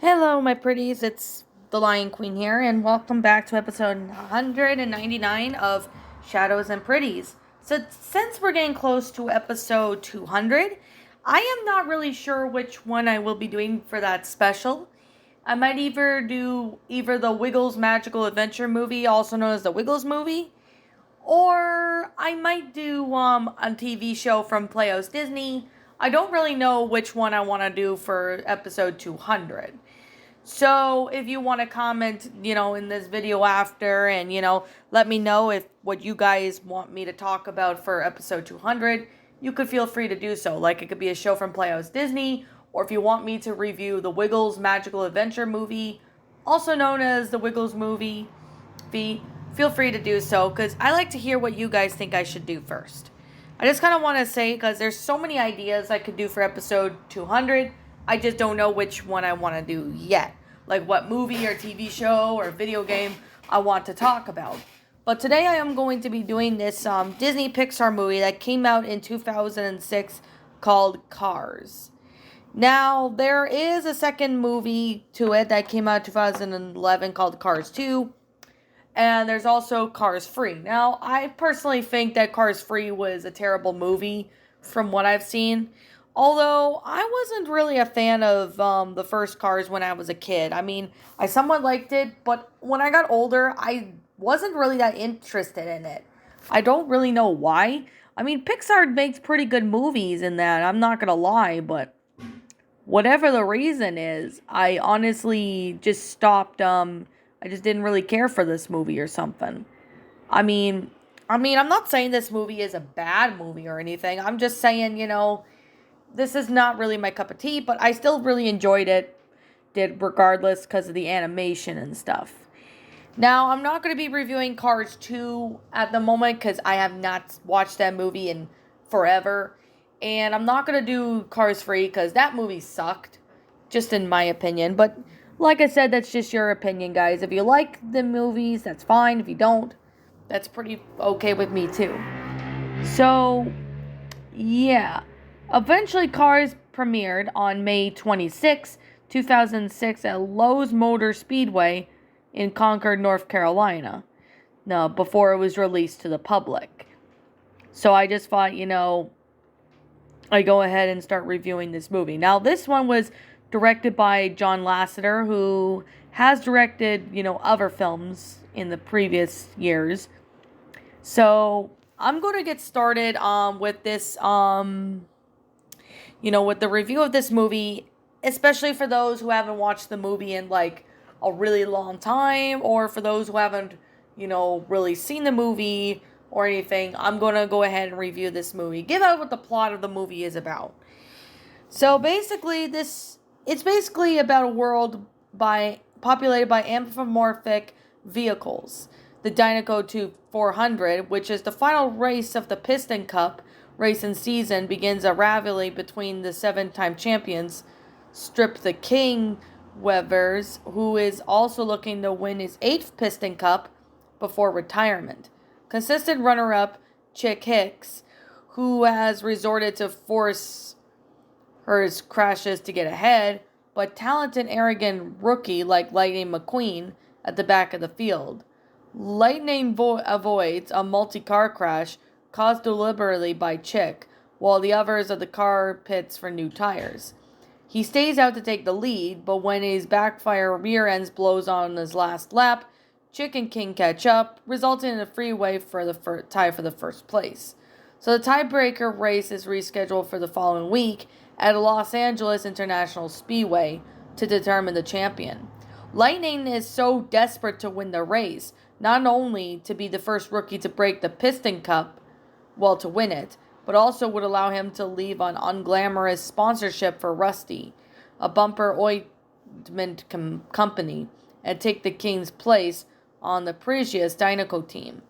Hello, my pretties. It's the Lion Queen here, and welcome back to episode 199 of Shadows and Pretties. So, since we're getting close to episode 200, I am not really sure which one I will be doing for that special. I might either do the Wiggles Magical Adventure movie, also known as the Wiggles movie, or I might do a TV show from Playhouse Disney. I don't really know which one I want to do for episode 200. So if you want to comment, in this video after and, let me know if what you guys want me to talk about for episode 200, you could feel free to do so. Like it could be a show from Playhouse Disney, or if you want me to review the Wiggles Magical Adventure movie, also known as the Wiggles movie, feel free to do so because I like to hear what you guys think I should do first. I just kind of want to say because there's so many ideas I could do for episode 200. I just don't know which one I want to do yet. Like what movie or TV show or video game I want to talk about. But today I am going to be doing this Disney Pixar movie that came out in 2006 called Cars. Now, there is a second movie to it that came out in 2011 called Cars 2. And there's also Cars 3. Now, I personally think that Cars 3 was a terrible movie from what I've seen. Although, I wasn't really a fan of the first Cars when I was a kid. I mean, I somewhat liked it, but when I got older, I wasn't really that interested in it. I don't really know why. I mean, Pixar makes pretty good movies in that, I'm not gonna lie, but whatever the reason is, I honestly just stopped, I just didn't really care for this movie or something. I mean, I'm not saying this movie is a bad movie or anything. I'm just saying, this is not really my cup of tea, but I still really enjoyed it, did regardless because of the animation and stuff. Now, I'm not going to be reviewing Cars 2 at the moment because I have not watched that movie in forever. And I'm not going to do Cars 3 because that movie sucked, just in my opinion. But like I said, that's just your opinion, guys. If you like the movies, that's fine. If you don't, that's pretty okay with me too. So, yeah. Eventually, Cars premiered on May 26, 2006 at Lowe's Motor Speedway in Concord, North Carolina. Now, before it was released to the public. So I just thought, I go ahead and start reviewing this movie. Now, this one was directed by John Lasseter, who has directed, other films in the previous years. So I'm going to get started with this, with the review of this movie, especially for those who haven't watched the movie in like a really long time, or for those who haven't, really seen the movie or anything. I'm going to go ahead and review this movie. Give out what the plot of the movie is about. So basically, it's basically about a world populated by anthropomorphic vehicles. The Dynaco 400, which is the final race of the Piston Cup racing season, begins a rivalry between the 7-time champions, Strip the King Wevers, who is also looking to win his 8th Piston Cup before retirement. Consistent runner-up Chick Hicks, who has resorted to force her crashes to get ahead, but talented arrogant rookie like Lightning McQueen at the back of the field. Lightning avoids a multi-car crash caused deliberately by Chick, while the others of the car pits for new tires. He stays out to take the lead, but when his backfire rear ends blows on his last lap, Chick and King catch up, resulting in a freeway for the tie for the first place. So the tiebreaker race is rescheduled for the following week at Los Angeles International Speedway to determine the champion. Lightning is so desperate to win the race, not only to be the first rookie to break the Piston Cup, to win it, but also would allow him to leave on unglamorous sponsorship for Rusty, a bumper ointment company, and take the King's place on the previous Dynaco team.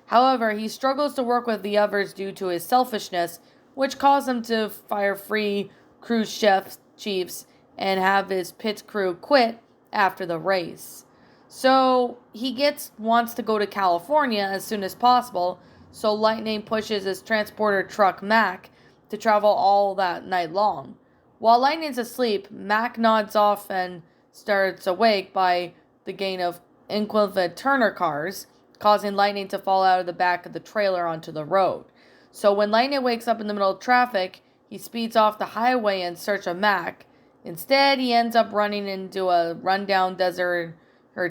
However, he struggles to work with the others due to his selfishness, which caused him to fire free crew chiefs and have his pit crew quit after the race. So he wants to go to California as soon as possible, so Lightning pushes his transporter truck Mac to travel all that night long. While Lightning's asleep, Mac nods off and starts awake by the gain of equivalent Turner cars, causing Lightning to fall out of the back of the trailer onto the road. So when Lightning wakes up in the middle of traffic, he speeds off the highway in search of Mac. Instead, he ends up running into a rundown desert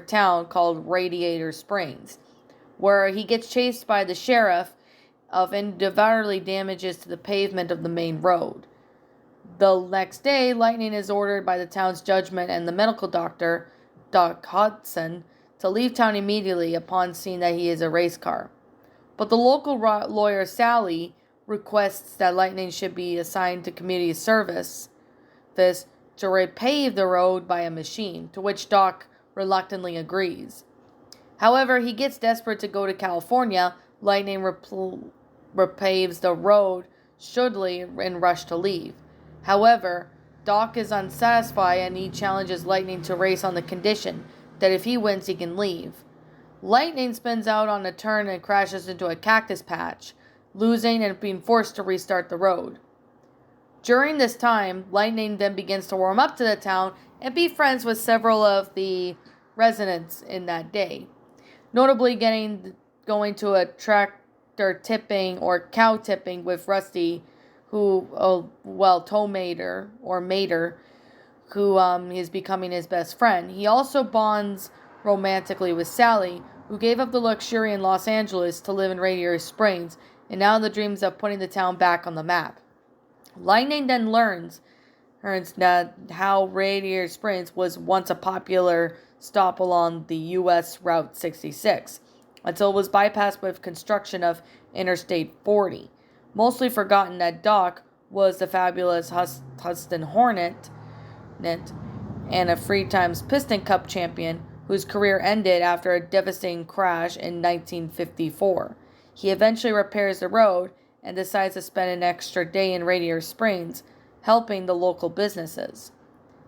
town called Radiator Springs, where he gets chased by the sheriff of undoubtedly damages to the pavement of the main road. The next day, Lightning is ordered by the town's judgment and the medical doctor, Doc Hudson, to leave town immediately upon seeing that he is a race car. But the local lawyer, Sally, requests that Lightning should be assigned to community service to repave the road by a machine, to which Doc reluctantly agrees. However, he gets desperate to go to California. Lightning repaves the road shouldy and rush to leave. However, Doc is unsatisfied and he challenges Lightning to race on the condition that if he wins, he can leave. Lightning spins out on a turn and crashes into a cactus patch, losing and being forced to restart the road. During this time, Lightning then begins to warm up to the town and be friends with several of the residents in that day. Notably going to a tractor tipping or cow tipping with Rusty, tow mater, who is becoming his best friend. He also bonds romantically with Sally, who gave up the luxury in Los Angeles to live in Radiator Springs, and now the dreams of putting the town back on the map. Lightning then learns that how Radiator Springs was once a popular stop along the U.S. Route 66, until it was bypassed with construction of Interstate 40. Mostly forgotten that Doc was the fabulous Huston Hornet and a three times Piston Cup champion whose career ended after a devastating crash in 1954. He eventually repairs the road and decides to spend an extra day in Radiator Springs, helping the local businesses.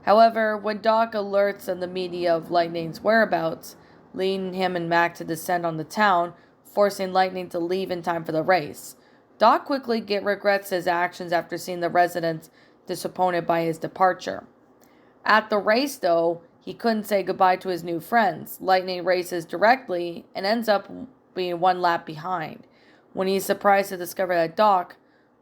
However, when Doc alerts the media of Lightning's whereabouts, leading him and Mac to descend on the town, forcing Lightning to leave in time for the race. Doc quickly regrets his actions after seeing the residents disappointed by his departure. At the race, though, he couldn't say goodbye to his new friends. Lightning races directly and ends up being one lap behind. When he's surprised to discover that Doc,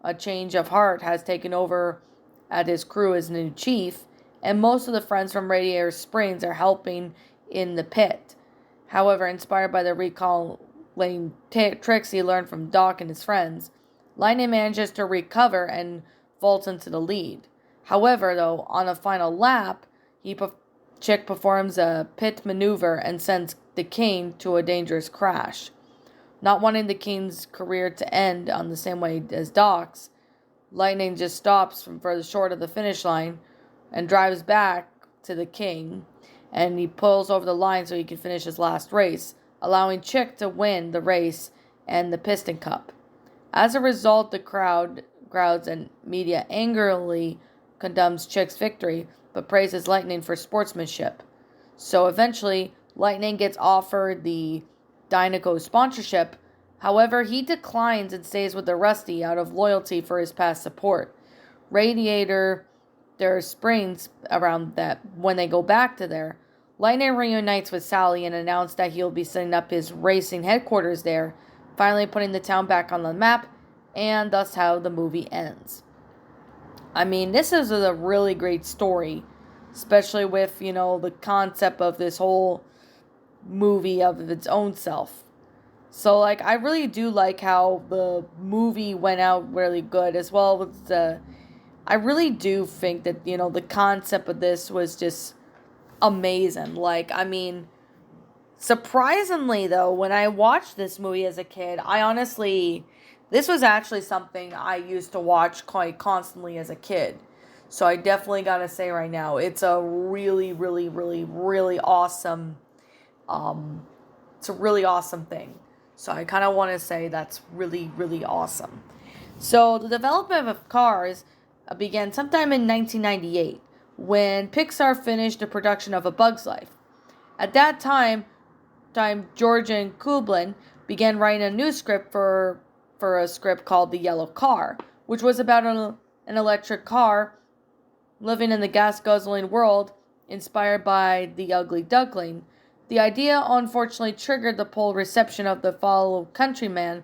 a change of heart, has taken over at his crew as new chief, and most of the friends from Radiator Springs are helping in the pit. However, inspired by the recalling tricks he learned from Doc and his friends, Lightning manages to recover and vaults into the lead. However, though, on a final lap, Chick performs a pit maneuver and sends the King to a dangerous crash. Not wanting the King's career to end on the same way as Doc's, Lightning just stops further short of the finish line and drives back to the King, and he pulls over the line so he can finish his last race, allowing Chick to win the race and the Piston Cup. As a result, the crowds and media angrily condemns Chick's victory, but praises Lightning for sportsmanship. So eventually, Lightning gets offered the Dynaco sponsorship. However, he declines and stays with the Rusty out of loyalty for his past support. Radiator Springs, around that, when they go back to there, Lightning reunites with Sally and announces that he'll be setting up his racing headquarters there, finally putting the town back on the map, and thus how the movie ends. I mean, this is a really great story, especially with, the concept of this whole movie of its own self. So, I really do like how the movie went out really good, as well as I really do think that, the concept of this was just amazing. Surprisingly, though, when I watched this movie as a kid, this was actually something I used to watch quite constantly as a kid. So I definitely gotta say right now, it's a really, really, really, really awesome, it's a really awesome thing. So I kind of want to say that's really, really awesome. So the development of Cars began sometime in 1998 when Pixar finished the production of A Bug's Life. At that time Georgian Kublin began writing a new script for a script called The Yellow Car, which was about an electric car living in the gas-guzzling world inspired by The Ugly Duckling. The idea unfortunately triggered the poor reception of the fellow countryman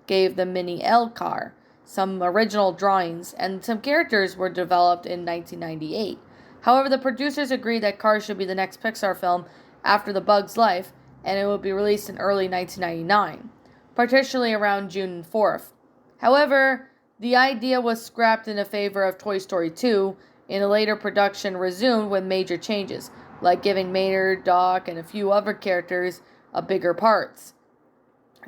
gave the Mini L car. Some original drawings and some characters were developed in 1998. However, the producers agreed that Cars should be the next Pixar film after The Bug's Life, and it would be released in early 1999, particularly around June 4th. However, the idea was scrapped in favor of Toy Story 2, and a later production resumed with major changes, like giving Mater, Doc, and a few other characters a bigger parts.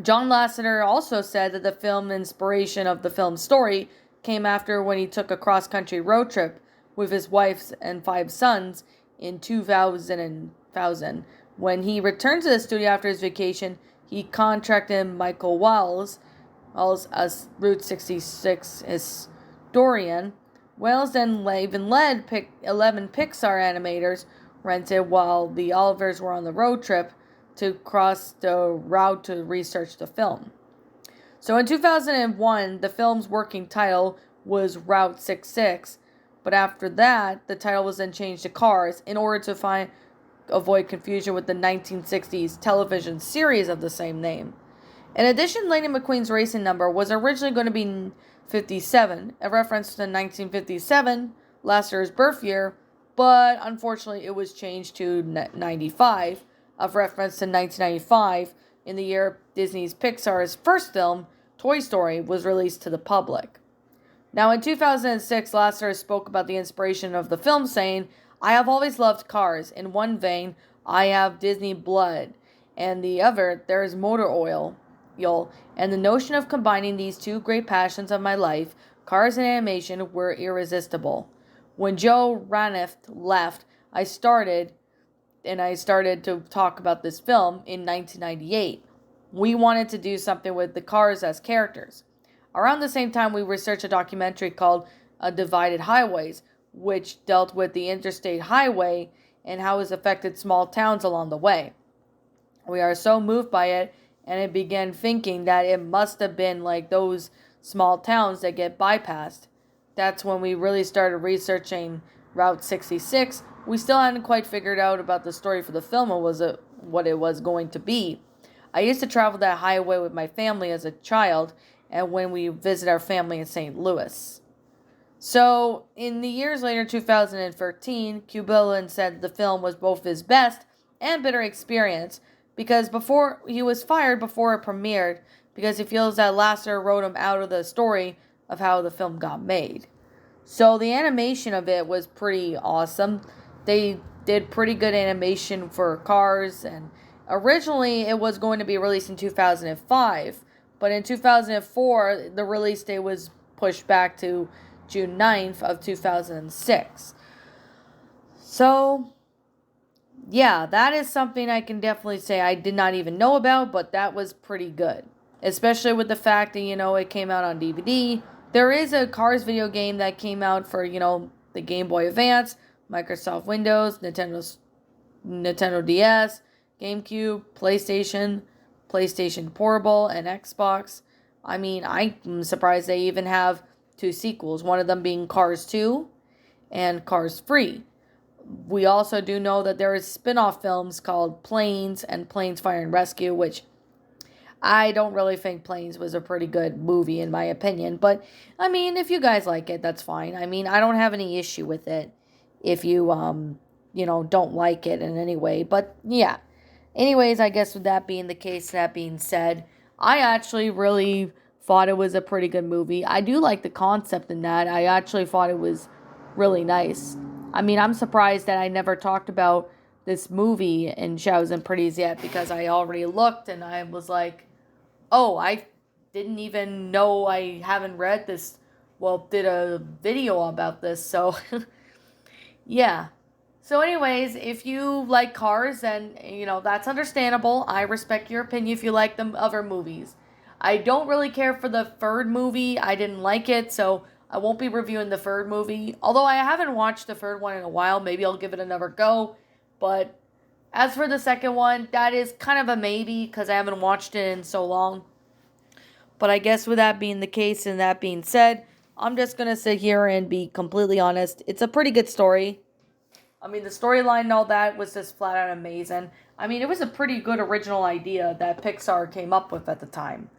John Lasseter also said that the film inspiration of the film's story came after when he took a cross-country road trip with his wife and 5 sons in 2000. When he returned to the studio after his vacation, he contracted Michael Wells as Route 66 historian. Wells then even led 11 Pixar animators rented while the Olivers were on the road trip to cross the route to research the film. So in 2001, the film's working title was Route 66, but after that, the title was then changed to Cars in order to avoid confusion with the 1960s television series of the same name. In addition, Lightning McQueen's racing number was originally going to be 57, a reference to 1957, Lasseter's birth year, but unfortunately it was changed to 95, of reference to 1995, in the year Disney's Pixar's first film, Toy Story, was released to the public. Now, in 2006, Lasseter spoke about the inspiration of the film, saying, "I have always loved cars. In one vein, I have Disney blood, and the other, there is motor oil. And the notion of combining these two great passions of my life, cars and animation, were irresistible. When Joe Ranft left, I started to talk about this film in 1998. We wanted to do something with the cars as characters. Around the same time, we researched a documentary called Divided Highways, which dealt with the interstate highway and how it's affected small towns along the way. We are so moved by it, and I began thinking that it must have been like those small towns that get bypassed. That's when we really started researching Route 66. We still hadn't quite figured out about the story for the film or what it was going to be. I used to travel that highway with my family as a child, and when we visit our family in St. Louis. So, in the years later, 2013, Kubilin said the film was both his best and bitter experience, because he was fired before it premiered, because he feels that Lasseter wrote him out of the story of how the film got made. So the animation of it was pretty awesome. They did pretty good animation for Cars, and originally it was going to be released in 2005, but in 2004 the release date was pushed back to June 9th of 2006. So yeah, that is something I can definitely say I did not even know about, but that was pretty good. Especially with the fact that, it came out on DVD. There is a Cars video game that came out for, the Game Boy Advance, Microsoft Windows, Nintendo DS, GameCube, PlayStation Portable, and Xbox. I mean, I'm surprised they even have 2 sequels, one of them being Cars 2 and Cars 3. We also do know that there is spin-off films called Planes and Planes Fire and Rescue, which I don't really think Planes was a pretty good movie in my opinion, but I mean, if you guys like it, that's fine. I mean, I don't have any issue with it if you, don't like it in any way, but yeah. Anyways, I guess with that being the case, that being said, I actually really thought it was a pretty good movie. I do like the concept in that. I actually thought it was really nice. I mean, I'm surprised that I never talked about this movie in Shadows and Pretties yet, because I already looked and I was like, oh, I didn't even know I haven't read this, did a video about this, so, yeah. So anyways, if you like Cars, then, that's understandable. I respect your opinion if you like the other movies. I don't really care for the third movie. I didn't like it, so I won't be reviewing the third movie. Although I haven't watched the third one in a while, maybe I'll give it another go. But as for the second one, that is kind of a maybe, because I haven't watched it in so long. But I guess with that being the case and that being said, I'm just going to sit here and be completely honest. It's a pretty good story. I mean, the storyline and all that was just flat out amazing. I mean, it was a pretty good original idea that Pixar came up with at the time.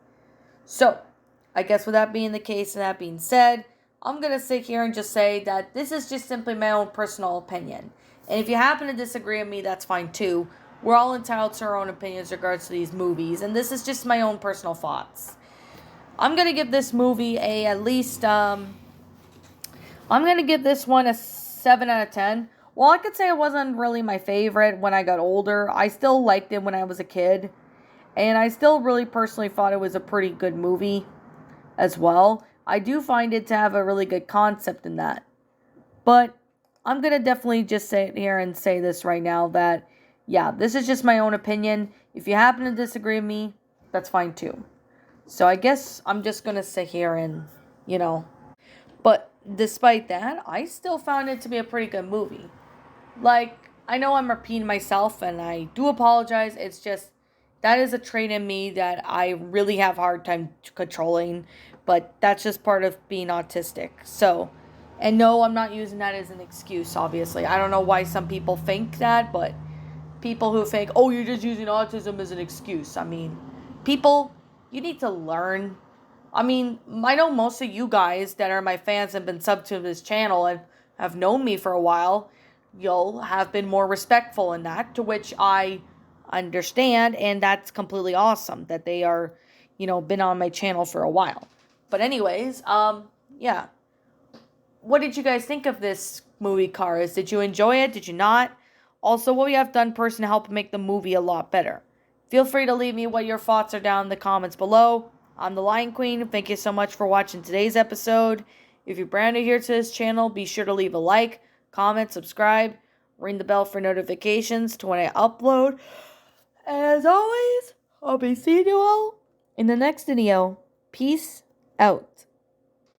So, I guess with that being the case and that being said, I'm going to sit here and just say that this is just simply my own personal opinion. And if you happen to disagree with me, that's fine too. We're all entitled to our own opinions in regards to these movies, and this is just my own personal thoughts. I'm going to give this movie I'm going to give this one a 7 out of 10. Well, I could say it wasn't really my favorite when I got older. I still liked it when I was a kid. And I still really personally thought it was a pretty good movie as well. I do find it to have a really good concept in that. But I'm going to definitely just sit here and say this right now that, yeah, this is just my own opinion. If you happen to disagree with me, that's fine too. So I guess I'm just going to sit here and, But despite that, I still found it to be a pretty good movie. Like, I know I'm repeating myself and I do apologize. It's just, that is a trait in me that I really have a hard time controlling. But that's just part of being autistic. So, and no, I'm not using that as an excuse, obviously. I don't know why some people think that, but people who think, oh, you're just using autism as an excuse. I mean, people, you need to learn. I mean, I know most of you guys that are my fans and been subbed to this channel and have known me for a while, you'll have been more respectful in that, to which I understand, and that's completely awesome that they are, been on my channel for a while. But anyways, yeah. What did you guys think of this movie, Cars? Did you enjoy it? Did you not? Also, what we have done personally to help make the movie a lot better. Feel free to leave me what your thoughts are down in the comments below. I'm the Lion Queen. Thank you so much for watching today's episode. If you're brand new here to this channel, be sure to leave a like, comment, subscribe, ring the bell for notifications to when I upload. And as always, I'll be seeing you all in the next video. Peace out.